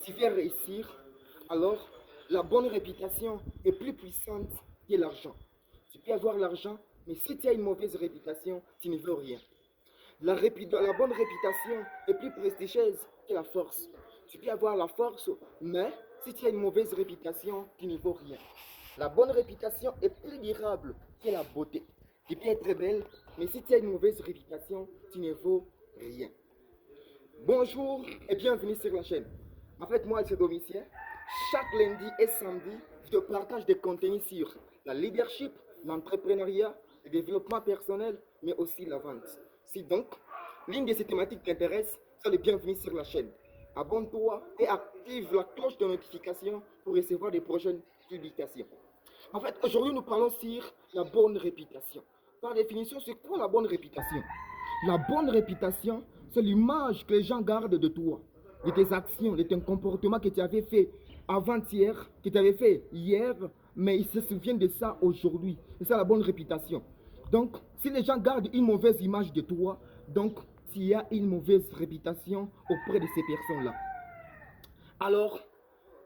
tu veux réussir, alors la bonne réputation est plus puissante que l'argent. Tu peux avoir l'argent, mais si tu as une mauvaise réputation, tu ne veux rien. La bonne réputation est plus prestigieuse que la force. Tu peux avoir la force, mais si tu as une mauvaise réputation, tu ne vaux rien. La bonne réputation est plus durable que la beauté. Tu peux être belle, mais si tu as une mauvaise réputation, tu ne vaux rien. Bonjour et bienvenue sur la chaîne. En fait, moi, c'est Domitien. Chaque lundi et samedi, je te partage des contenus sur la leadership, l'entrepreneuriat, le développement personnel, mais aussi la vente. Si donc, l'une de ces thématiques t'intéresse, sois le bienvenu sur la chaîne. Abonne-toi et active la cloche de notification pour recevoir des prochaines publications. En fait, aujourd'hui, nous parlons sur la bonne réputation. Par définition, c'est quoi la bonne réputation? La bonne réputation, c'est l'image que les gens gardent de toi, de tes actions, de ton comportement que tu avais fait avant-hier, que tu avais fait hier, mais ils se souviennent de ça aujourd'hui. C'est ça la bonne réputation. Donc, si les gens gardent une mauvaise image de toi, donc tu as une mauvaise réputation auprès de ces personnes-là. Alors,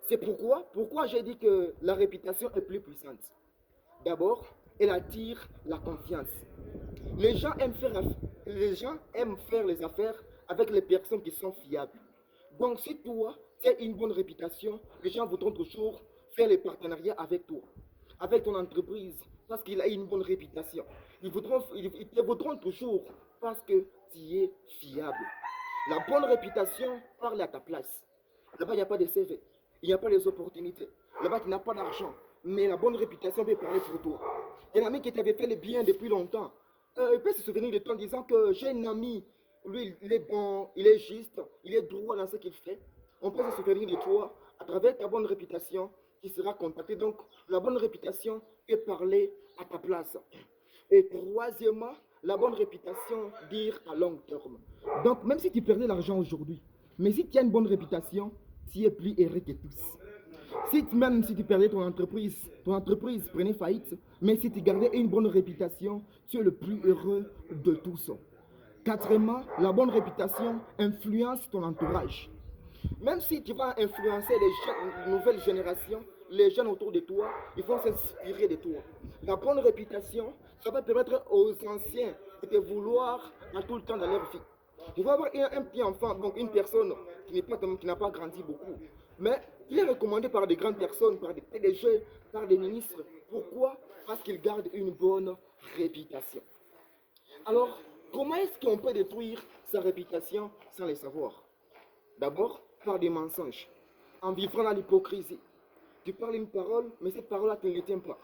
c'est pourquoi j'ai dit que la réputation est plus puissante. D'abord, elle attire la confiance. Les gens aiment faire, les gens aiment faire les affaires avec les personnes qui sont fiables. Donc, si toi, tu as une bonne réputation, les gens voudront toujours faire les partenariats avec toi, avec ton entreprise, parce qu'il a une bonne réputation. Ils te voudront toujours parce que tu es fiable. La bonne réputation parle à ta place. Là-bas, il n'y a pas de CV, il n'y a pas les opportunités. Là-bas, tu n'as pas d'argent, mais la bonne réputation peut parler pour toi. Il y a un ami qui t'avait fait le bien depuis longtemps. Il peut se souvenir de toi en disant que j'ai un ami, lui, il est bon, il est juste, il est droit dans ce qu'il fait. On peut se souvenir de toi à travers ta bonne réputation qui sera contacté. Donc, la bonne réputation peut parler à ta place. Et troisièmement, la bonne réputation dire à long terme. Donc, même si tu perdais l'argent aujourd'hui, mais si tu as une bonne réputation, tu es plus heureux que tous. Même si tu perdais ton entreprise prenait faillite, mais si tu gardais une bonne réputation, tu es le plus heureux de tous. Quatrièmement, la bonne réputation influence ton entourage. Même si tu vas influencer les nouvelles générations, les jeunes autour de toi, ils vont s'inspirer de toi. La bonne réputation, ça va permettre aux anciens de te vouloir à tout le temps dans leur vie. Il va avoir un petit enfant, donc une personne qui n'a pas grandi beaucoup, mais il est recommandé par des grandes personnes, par des PDG, par des ministres. Pourquoi? Parce qu'il garde une bonne réputation. Alors, comment est-ce qu'on peut détruire sa réputation sans le savoir? D'abord, par des mensonges, en vivant dans l'hypocrisie. Tu parles une parole, mais cette parole-là, tu ne la tiens pas.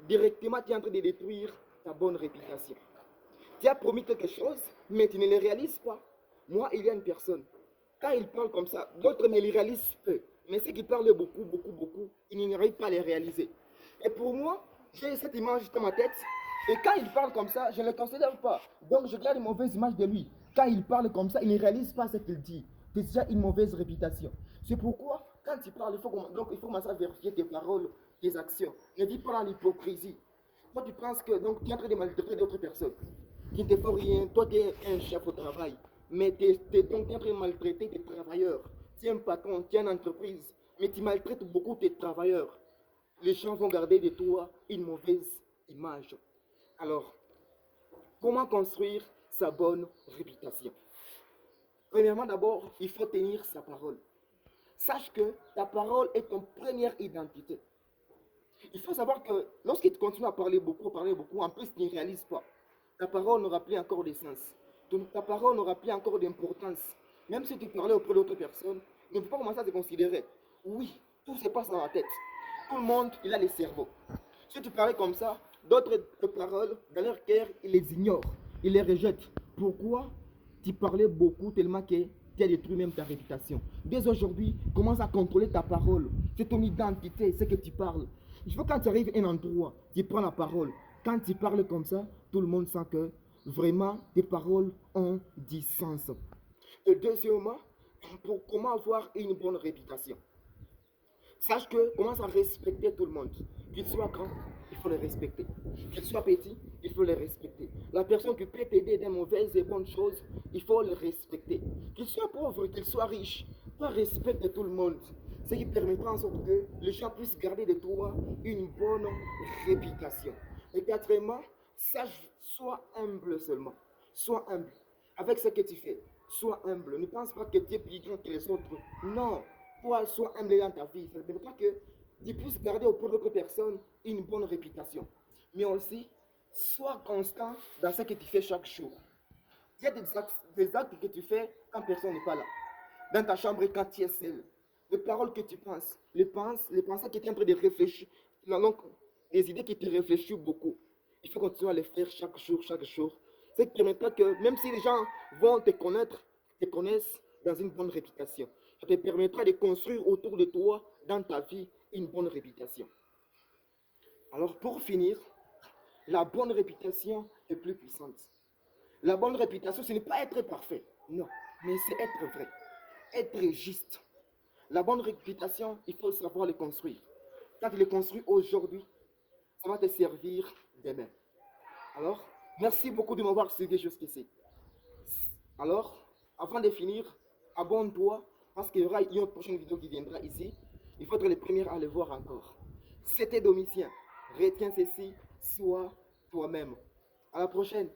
Directement, tu es en train de détruire ta bonne réputation. Tu as promis quelque chose, mais tu ne le réalises pas. Moi, il y a une personne, quand il parle comme ça, d'autres ne le réalisent peu. Mais ceux qui parlent beaucoup, beaucoup, beaucoup, ils n'arrivent pas à les réaliser. Et pour moi, j'ai cette image dans ma tête. Et quand il parle comme ça, je ne le considère pas. Donc je garde une mauvaise image de lui. Quand il parle comme ça, il ne réalise pas ce qu'il dit. C'est déjà une mauvaise réputation. C'est pourquoi, quand tu parles, il faut commencer à vérifier tes paroles, tes actions. Ne dis pas dans l'hypocrisie. Toi, tu penses que donc, tu es en train de maltraiter d'autres personnes qui ne te font rien. Toi, tu es un chef au travail. Mais tu es donc en train de maltraiter tes travailleurs. Tu es un patron, tu es une entreprise. Mais tu maltraites beaucoup tes travailleurs. Les gens vont garder de toi une mauvaise image. Alors, comment construire sa bonne réputation? Premièrement, d'abord, il faut tenir sa parole. Sache que ta parole est ton première identité. Il faut savoir que lorsqu'il continue à parler beaucoup, en plus tu ne réalises pas. Ta parole n'aura plus encore de sens. Ta parole n'aura plus encore d'importance. Même si tu parlais auprès d'autres personnes, il ne faut pas commencer à te considérer. Oui, tout se passe dans la tête. Tout le monde, il a le cerveau. Si tu parlais comme ça, d'autres paroles, dans leur cœur, ils les ignorent. Ils les rejettent. Pourquoi? Tu parlais beaucoup tellement que tu as détruit même ta réputation. Dès aujourd'hui, commence à contrôler ta parole. C'est ton identité, c'est que tu parles. Il faut quand tu arrives à un endroit, tu prends la parole. Quand tu parles comme ça, tout le monde sent que vraiment tes paroles ont du sens. Et deuxièmement, pour comment avoir une bonne réputation? Sache que commence à respecter tout le monde. Qu'il soit grand, il faut le respecter. Qu'il soit petit, il faut le respecter. La personne qui peut t'aider dans mauvaises et bonnes choses, il faut le respecter. Qu'il soit pauvre, qu'il soit riche, toi respecte tout le monde. Ce qui permettra en sorte que les gens puissent garder de toi une bonne réputation. Et quatrièmement, sache, sois humble seulement. Sois humble avec ce que tu fais. Sois humble. Ne pense pas que tu es plus grand que les autres. Non. Toi, sois humble dans ta vie. Ça ne veut pas que tu puisses garder auprès d'autres personnes une bonne réputation. Mais aussi, sois constant dans ce que tu fais chaque jour. Il y a des actes que tu fais quand personne n'est pas là. Dans ta chambre et quand tu es seul. Les paroles que tu penses, les pensées que tu es en train de réfléchir, donc, les idées qui te réfléchissent beaucoup. Il faut continuer à les faire chaque jour, chaque jour. Ce qui permettra que même si les gens vont te connaître, te connaissent dans une bonne réputation. Ça te permettra de construire autour de toi, dans ta vie, une bonne réputation. Alors pour finir, la bonne réputation est plus puissante. La bonne réputation, ce n'est pas être parfait, non, mais c'est être vrai, être juste. La bonne réputation, il faut savoir le construire. Quand tu le construis aujourd'hui, ça va te servir demain. Alors, merci beaucoup de m'avoir suivi jusqu'ici. Alors, avant de finir, abonne-toi parce qu'il y aura une prochaine vidéo qui viendra ici. Il faut être les premiers à le voir encore. C'était Domitien. Retiens ceci, sois toi-même. À la prochaine.